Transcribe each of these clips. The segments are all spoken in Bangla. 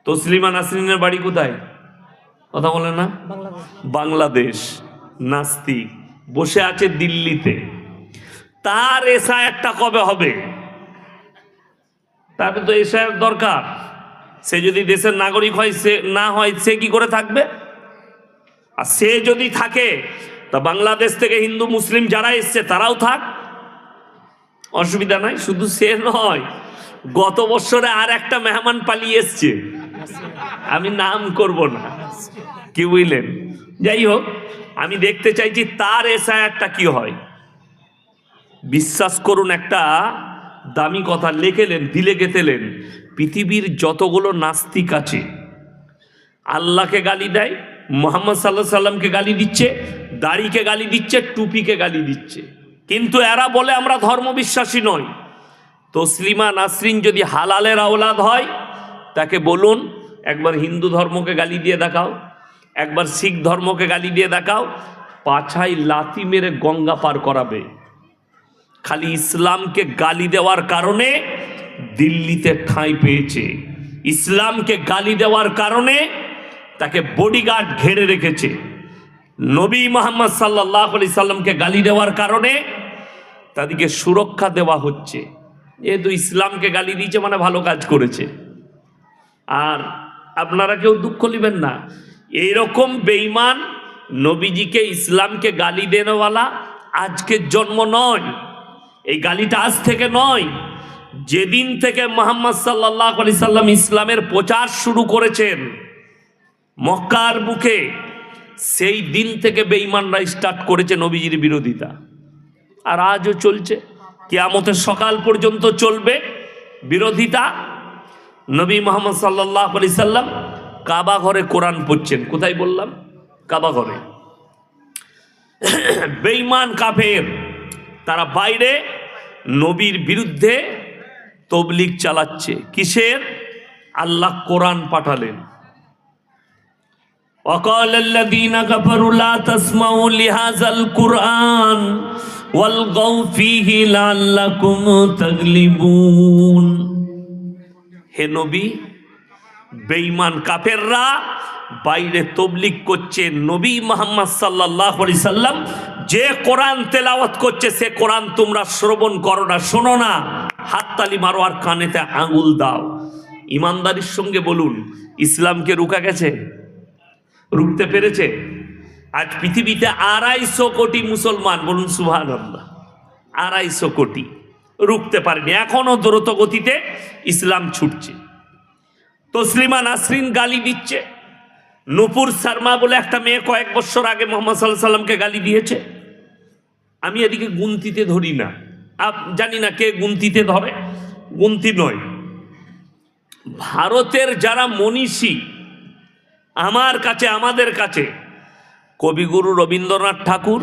তসলিমা নাসরিনের বাড়ি কোথায়? কথা বলে না? বাংলাদেশ। নাস্তিক, বসে আছে দিল্লিতে। তার এসআইআরটা কবে হবে? তাকে তো এসআইআর দরকার। সে যদি দেশের নাগরিক হয়, সে না হয়, সে কি করে থাকবে? আর সে যদি থাকে তা বাংলাদেশ থেকে হিন্দু মুসলিম যারা এসছে তারাও থাক, অসুবিধা নাই। শুধু সে নয়, গত বছরে আর একটা মেহমান পালিয়ে এসছে, আমি নাম করব না, কি বুঝলেন? যাই হোক, আমি দেখতে চাইছি তার এসআইআরটা কি হয়। বিশ্বাস করুন, একটা দামি কথা লিখেলেন, দিলে গেতেলেন। পৃথিবীর যতগুলো নাস্তিক আছে, আল্লাহকে গালি দেয়, মুহাম্মদ সাল্লাল্লাহু আলাইহি সাল্লামকে গালি দিচ্ছে, দাড়িকে গালি দিচ্ছে, টুপিকে গালি দিচ্ছে, কিন্তু এরা বলে আমরা ধর্মবিশ্বাসী নই। তসলিমা নাসরিন যদি হালালের আওলাদ হয়, তাকে বলুন একবার হিন্দু ধর্মকে গালি দিয়ে দেখাও, একবার শিখ ধর্মকে গালি দিয়ে দেখাও, পাছায় লাথি মেরে গঙ্গা পার করাবে। খালি ইসলামকে গালি দেওয়ার কারণে দিল্লিতে ঠাঁই পেয়েছে, ইসলামকে গালি দেওয়ার কারণে তাকে বডিগার্ড ঘিরে রেখেছে, নবী মুহাম্মদ সাল্লাল্লাহু আলাইহি সাল্লামকে গালি দেওয়ার কারণে তাদেরকে সুরক্ষা দেওয়া হচ্ছে। যেহেতু ইসলামকে গালি দিয়েছে মানে ভালো কাজ করেছে। আর আপনারা কেউ দুঃখ নেবেন না, এইরকম বেঈমান নবীজিকে, ইসলামকে গালি দেওয়ালা আজকের জন্ম নয়, এই গালিটা আজ থেকে নয়। যেদিন থেকে মুহাম্মদ সাল্লাল্লাহু আলাইহি সাল্লাম ইসলামের প্রচার শুরু করেছেন মক্কার বুকে, সেই দিন থেকে বেঈমানরা স্টার্ট করেছে নবীজির বিরোধিতা। আর আজও চলছে, কিয়ামতের সকাল পর্যন্ত চলবে বিরোধিতা। নবী মুহাম্মদ সাল্লাল্লাহু আলাইহি সাল্লাম কাবা ঘরে কোরআন পড়ছেন। কোথায় বললাম? কাবা ঘরে। বেঈমান কাফের তারা বাইরে নবীর বিরুদ্ধে তবলিগ চালাচ্ছে। কিসের? আল্লাহ কোরআন পাঠালেন। وقال الذين كفروا لا تسمعوا لهذا القرآن والغوا فيه لعلكم تغلبون। হে নবী, বেঈমান কাফেররা বাইরে তবলিগ করছে, নবী মুহাম্মদ সাল্লাল্লাহু আলাইহি সাল্লাম যে কোরআন তেলাওয়াত করছে সে কোরআন তোমরা শ্রবণ করো না, শোনো না, হাততালি মারো আর কানেতে আঙ্গুল দাও। ইমানদারির সঙ্গে বলুন, ইসলামকে রুকা গেছে? রুখতে পেরেছে? আজ পৃথিবীতে 250 কোটি মুসলমান, বলুন সুবহানাল্লাহ, 250 কোটি, রুখতে পারেনি। এখনো দ্রুত গতিতে ইসলাম ছুটছে। তসলিমা নাসরিন গালি দিচ্ছে। নূপুর শর্মা বলে একটা মেয়ে কয়েক বছর আগে মুহাম্মদ সাল্লাল্লাহু আলাইহি সাল্লামকে গালি দিয়েছে। আমি এদিকে গুনতিতে ধরি না, জানি না কে গুনতিতে ধরে, গুনতি নয়। ভারতের যারা মনীষী আমার কাছে, আমাদের কাছে, কবিগুরু রবীন্দ্রনাথ ঠাকুর,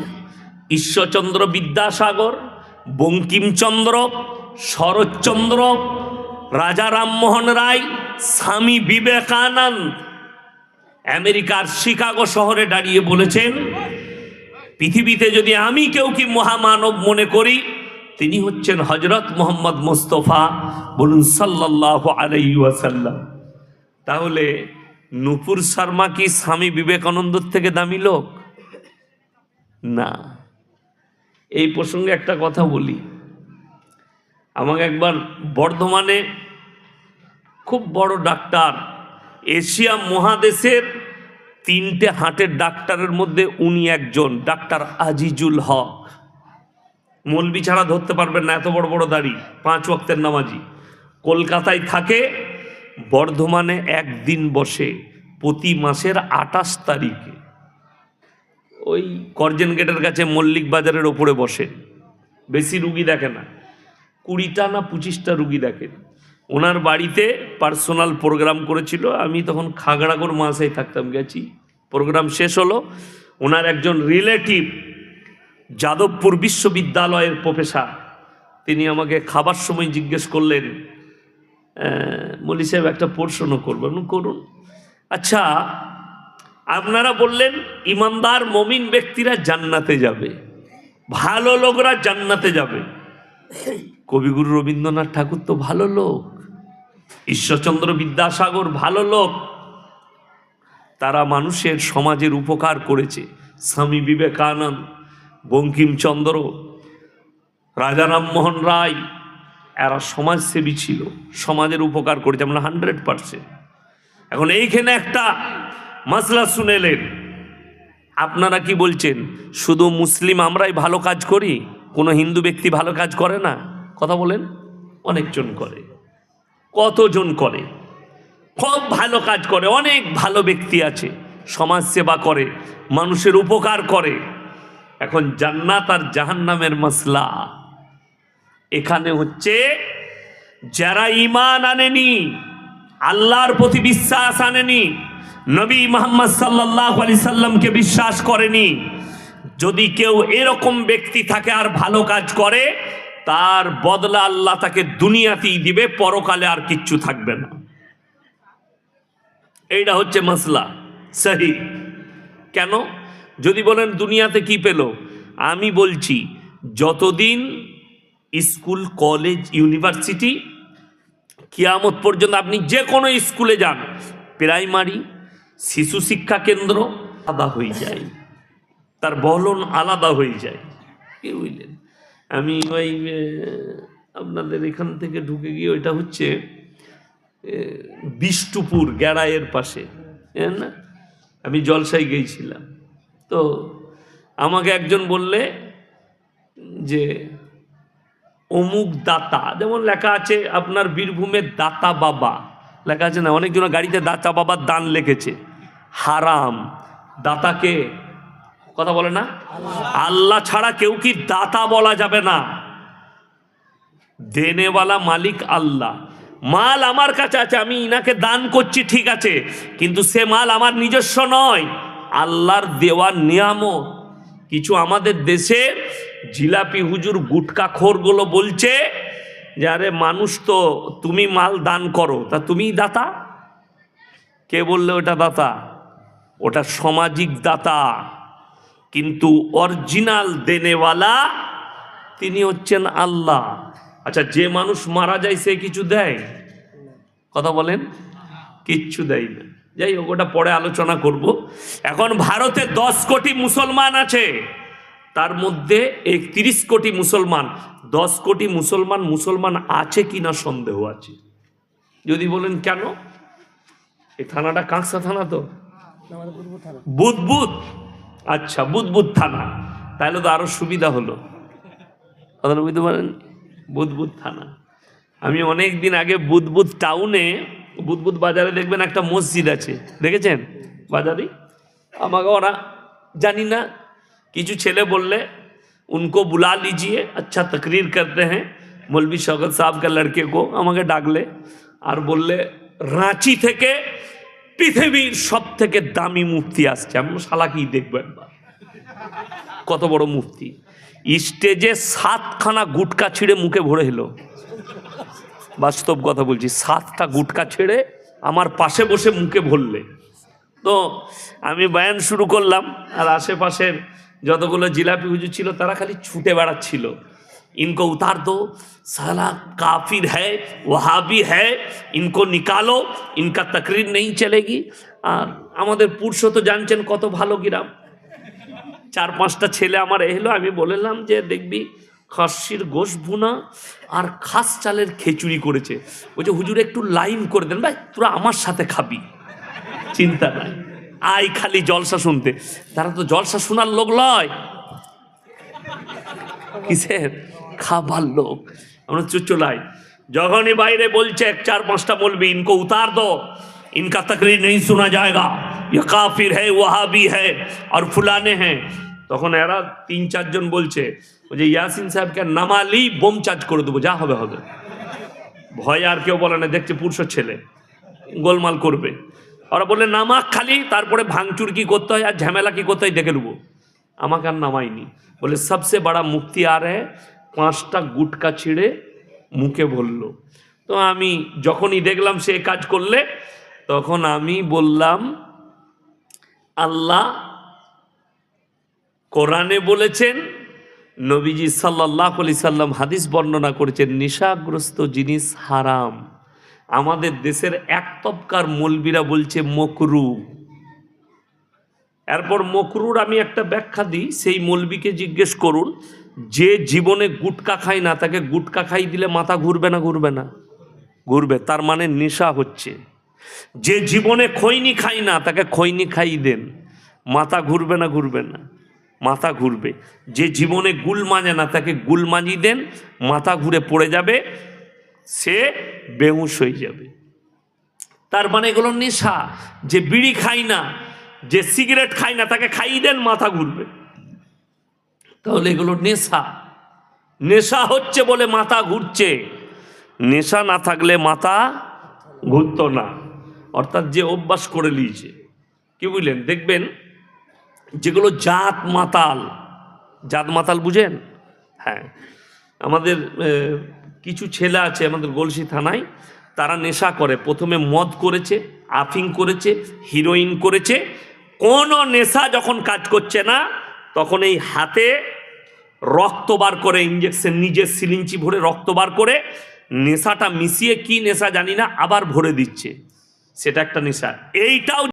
ঈশ্বরচন্দ্র বিদ্যাসাগর, বঙ্কিমচন্দ্র, শরৎচন্দ্র, রাজা রামমোহন রায়, স্বামী বিবেকানন্দ আমেরিকার শিকাগো শহরে দাঁড়িয়ে বলেছেন, পৃথিবীতে যদি আমি কেউ কি মহামানব মনে করি, তিনি হচ্ছেন হযরত মুহাম্মদ মুস্তাফা, বলুন সাল্লাল্লাহু আলাইহি ওয়াসাল্লাম। তাহলে নূপুর শর্মা কি স্বামী বিবেকানন্দের থেকে দামি লোক? না। এই প্রসঙ্গে একটা কথা বলি। আমাকে একবার বর্ধমানে খুব বড় ডাক্তার, এশিয়া মহাদেশের 3টে হার্টের ডাক্তারের মধ্যে উনি একজন, ডাক্তার আজিজুল হক। মৌলবি ছাড়া ধরতে পারবেন না, এত বড় বড় দাড়ি, 5 ওয়াক্তের নামাজি। কলকাতায় থাকে, বর্ধমানে একদিন বসে প্রতি মাসের 28 তারিখে, ওই করজেন গেটের কাছে মল্লিক বাজারের ওপরে বসে। বেশি রুগী দেখে না, 20টা না 25টা রুগী দেখেন। ওনার বাড়িতে পার্সোনাল প্রোগ্রাম করেছিল, আমি তখন খাগড়াগড় মাসায় থাকতাম, গেছি। প্রোগ্রাম শেষ হলো, ওনার একজন রিলেটিভ যাদবপুর বিশ্ববিদ্যালয়ের প্রফেসর, তিনি আমাকে খাবার সময় জিজ্ঞেস করলেন, মৌলী সাহেব একটা প্রশ্ন করবেন? করুন। আচ্ছা, আপনারা বললেন ইমানদার মুমিন ব্যক্তিরা জান্নাতে যাবে, ভালো লোকরা জান্নাতে যাবে। কবিগুরু রবীন্দ্রনাথ ঠাকুর তো ভালো লোক, ঈশ্বরচন্দ্র বিদ্যাসাগর ভালো লোক, তারা মানুষের সমাজের উপকার করেছে। স্বামী বিবেকানন্দ, বঙ্কিমচন্দ্র, রাজা রামমোহন রায়, এরা সমাজসেবী ছিল, সমাজের উপকার করেছে আমরা 100%। এখন এইখানে একটা মাসলা শুনেলেন, আপনারা কি বলছেন শুধু মুসলিম আমরাই ভালো কাজ করি, কোনো হিন্দু ব্যক্তি ভালো কাজ করে না? কথা বলেন। অনেকজন করে, কতজন করে, খুব ভালো কাজ করে, অনেক ভালো ব্যক্তি আছে, সমাজ সেবা করে, মানুষের উপকার করে। এখন জান্নাত আর জাহান্নামের মাসলা এখানে হচ্ছে যারা ঈমান আনেনি, আল্লাহর প্রতি বিশ্বাস আনেনি, নবী মুহাম্মদ সাল্লাল্লাহু আলাইহি সাল্লামকে বিশ্বাস করেনি, যদি কেউ এরকম ব্যক্তি থাকে আর ভালো কাজ করে, তার বদলা আল্লাহ তাকে দুনিয়াতেই দিবে, পরকালে আর কিচ্ছু থাকবে না। এইটা হচ্ছে মাসলা সহি। কেন? যদি বলেন দুনিয়াতে কি পেল, আমি বলছি যতদিন স্কুল, কলেজ, ইউনিভার্সিটি, কিয়ামত পর্যন্ত আপনি যে কোনো স্কুলে যান, প্রাইমারি, শিশু শিক্ষা কেন্দ্র আলাদা হয়ে যায়, তার বলন আলাদা হয়ে যায়। কি বুঝলেন? আমি ওই আপনাদের এখান থেকে ঢুকে গিয়ে, ওইটা হচ্ছে বিষ্টুপুর গ্যারাইয়ের পাশে, না, আমি জলসায় গিয়েছিলাম। তো আমাকে একজন বললে যে অমুক দাতা, যেমন লেখা আছে আপনার বীরভূমের দাতা বাবা লেখা আছে না, অনেকজন গাড়িতে দাতা বাবার দান লিখেছে। হারাম। দাতাকে কথা বলে না, আল্লাহ ছাড়া কেউ কি দাতা বলা যাবে না। দেনেওয়ালা মালিক আল্লাহ। মাল আমার কাছে আছে, আমি ইনাকে দান করছি, ঠিক আছে, কিন্তু সে মাল আমার নিজস্ব নয়, আল্লাহর দেওয়া নিয়ামত। কিছু আমাদের দেশে জিলাপি হুজুর গুটকাখোরগুলো বলছে যে আরে মানুষ তো, তুমি মাল দান করো, তা তুমিই দাতা। কে বললে ওটা দাতা? ওটা সামাজিক দাতা, কিন্তু অরিজিনাল দেনেওয়ালা তিনি হচ্ছেন আল্লাহ। আচ্ছা, যে মানুষ মারা যায় সে কিছু দেয়? কথা বলেন, কিচ্ছু দেয় না। যাই হোক, ওটা পরে আলোচনা করব। এখন ভারতে 10 কোটি মুসলমান আছে, তার মধ্যে 31 কোটি মুসলমান। 10 কোটি মুসলমান আছে কিনা সন্দেহ আছে। যদি বলেন কেন, এই থানাটা কাঁকসা থানা তো, বুদবুদ, আচ্ছা বুদবুদ থানা, তাহলে তো আরো সুবিধা হলো। কথা বুঝতে পারেন, বুদবুদ থানা। আমি অনেক দিন আগে বুদবুদ টাউনে, বুদবুদ বাজারে দেখবেন একটা মসজিদ আছে, দেখেছেন বাজারে? আমাকে ওরা জানি না কিছু ছেলে বললে উनको बुला लीजिए, अच्छा तकरीर करते हैं मौलवी शौकत साहब का लड़के को। আমাকে ডাকলে আর বললে রাঁচি থেকে পৃথিবীর সব থেকে দামি মুফতি আসছে। আমি শালা কি দেখবো একবার, কত বড় মুফতি। স্টেজে 7খানা গুটকা ছিঁড়ে মুখে ভরে এলো, বাস্তব কথা বলছি, 7টা গুটকা ছেড়ে আমার পাশে বসে মুখে ভরলে। তো আমি বয়ান শুরু করলাম, আর আশেপাশের যতগুলো জিলাপি হুজুর ছিল তারা খালি ছুটে বেড়াচ্ছিল, ইনকো উতার দো, সালা কাফির হ্যায়, ওয়াহাবি হ্যায়, ইনকো নিকালো, ইনকা তকরির নেই চলেগি। আর আমাদের পুরুষ তো জানছেন কত ভালো গ্রাম, 4-5টা ছেলে আমার এলো। আমি বললাম যে দেখবি খাসির গোশ ভুনা আর খাস চালের খিচুড়ি করেছে। বলছে হুজুর একটু লাইন করে দেন, ভাই তোরা আমার সাথে খাবি, চিন্তা নাই, আই খালি জলসা শুনতে। তারা তো জলসা শোনার লোক লয়, কিসের খাবার লোক। আমরা চলাই, যখনই বাইরে বলছে 4-5টা বলবি ইনকো উতার দো, ইনকা তকরির নেই শোনা যায়গা, ये काफिर है, वहाबी है और फुलाने हैं, তখন এরা 3-4 জন বলছে যে ইয়াসিন সাহেবকে নামালি বোম চার্জ করে দেবো, যা হবে হবে। ভয় আর কেউ বলে না, দেখছে পুরুষ ছেলে গোলমাল করবে। ওরা বললে নামাক খালি, তারপরে ভাঙচুর কি করতে হয় আর ঝামেলা কি করতে হয় দেখে নেবো। আমাকে আর নামাইনি, বলে সবসে বড়া মুফতি আর হ্যায়, 5টা গুটকা ছিঁড়ে মুখে ভরল। তো আমি যখনই দেখলাম সে কাজ করলে, তখন আমি বললাম আল্লাহ কোরআনে বলেছেন, নবীজি সাল্লাল্লাহু আলাইহি সাল্লাম হাদিস বর্ণনা করেছেন, নেশাগ্রস্ত জিনিস হারাম। আমাদের দেশের এক তবকার মৌলবীরা বলছে মকরু। এরপর মকরুর আমি একটা ব্যাখ্যা দিই, সেই মৌলবীকে জিজ্ঞেস করুন যে জীবনে গুটকা খায় না তাকে গুটকা খাই দিলে মাথা ঘুরবে না ঘুরবে না? ঘুরবে, তার মানে নেশা হচ্ছে। যে জীবনে খৈনি খাই না তাকে খৈনি খাই দেন, মাথা ঘুরবে না ঘুরবে না? মাথা ঘুরবে। যে জীবনে গুল মাজে না তাকে গুল মাজি দেন, মাথা ঘুরে পড়ে যাবে, সে বেহুশ হয়ে যাবে। তার মানে এগুলো নেশা। যে বিড়ি খায় না, যে সিগারেট খায় না তাকে খাইয়ে দেন, মাথা ঘুরবে। তাহলে এগুলো নেশা। নেশা হচ্ছে বলে মাথা ঘুরছে, নেশা না থাকলে মাথা ঘুরতো না। অর্থাৎ যে অভ্যাস করে নিয়েছে, কি বুঝলেন? দেখবেন যেগুলো জাত মাতাল, জাত মাতাল বুঝেন? হ্যাঁ, আমাদের কিছু ছেলে আছে আমাদের গলসি থানায়, তারা নেশা করে। প্রথমে মদ করেছে, আফিং করেছে, হিরোইন করেছে। কোনো নেশা যখন কাজ করছে না তখন এই হাতে রক্ত বার করে, ইঞ্জেকশন নিজের সিরিঞ্জি ভরে রক্ত বার করে নেশাটা মিশিয়ে, কি নেশা জানি না, আবার ভরে দিচ্ছে। সেটা একটা নেশা। এইটাও